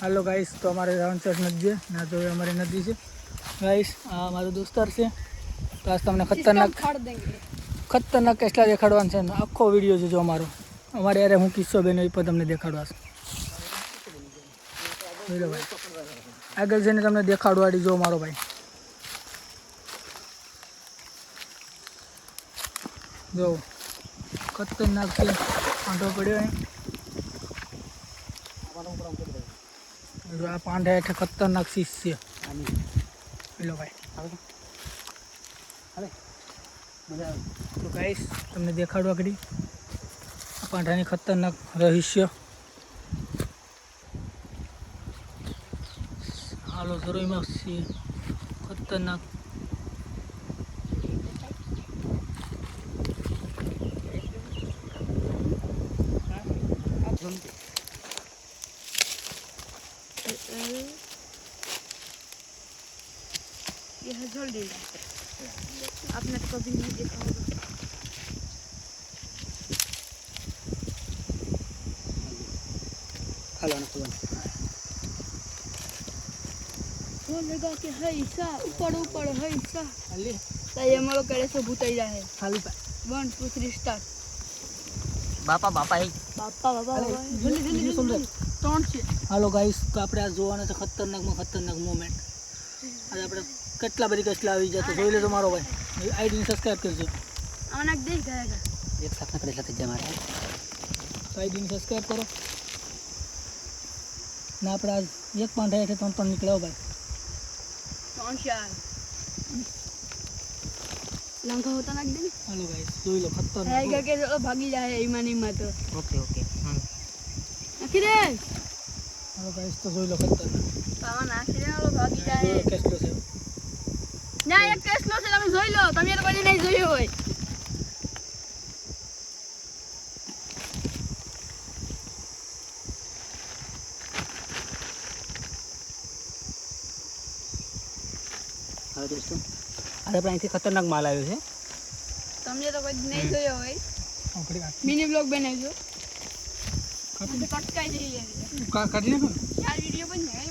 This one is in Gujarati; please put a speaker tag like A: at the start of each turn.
A: हेलो गाइस, तो हमारे रावणसर नदी है ना, जो हमारी नदी से गाइस हमारो दोस्तार से तो आज तमने खतरनाक કેટલા દેખાડવાનું છે આખો વિડિયો જોજો અમારે યાર હું કિસ્સો બેનો એ પણ તમને દેખાડવા છે જોઈ ભાઈ આગળ જઈને તમને દેખાડવાડી જો મારો ભાઈ જો ખતરનાક છે પાંડો પડ્યો અહીં આ પાંડા હેઠે ખતરનાક શીશ છે લો ભાઈ तो गाइस तुमने देखा आगड़ी पांढानी खतरनाक रहस्य हालो जरूर में खतरनाक
B: यह जल्दी आपने तो कभी नहीं देखा होगा।
A: हेलो ना
B: वो लगा के है ऐसा ऊपर ऊपर है ऐसा खाली तो ये हमारो करे से भूत जा है
A: खाली
B: 1 2 3 स्टार्ट
C: बापा बापा है
B: बापा बापा जल्दी जल्दी
A: सुंदर
B: टोन से
A: हेलो गाइस तो આપણે આ જોવાના છે ખતરનાક મોમેન્ટ આજે આપણે કેટલા બધી કસલા આવી જાય તો જોઈ લેજો મારો ભાઈ આઈડી ને સબસ્ક્રાઇબ કરજો
B: अनाक देख जाएगा
C: एक साथ में करेला तक जमा रहा
A: તો આઈડી ને સબસ્ક્રાઇબ કરો ના આપણે આજ એક પાંઠા હેઠે ત્રણ નીકળ્યો ભાઈ
B: टोन से लंका होता ना दिन
A: हेलो गाइस જોઈ લો
B: है
A: ખતરનાક
B: करके चलो भागी जाए ईमानी मत
C: ओके ओके
B: आखिर
A: हेलो गाइस तो જોઈ લો ખતરનાક
B: पावन आखिर वालो भागी जाए
A: કેટલો છે
B: ना एक टेस्ट लो से તમે જોઈ લો તમે તો કોઈ નહીં જોયું હોય
C: हेलो दोस्तों आज अपने અહીંથી ખતરનાક માલ આવ્યો છે
B: તમે તો કોઈ નહીં જોયો હોય
A: આપણે
B: મિની બ્લોગ બનાવજો
A: કાઢી
B: કટકાઈ જઈએ
A: કાઢી નાખો
B: યાર વિડિયો બન જાય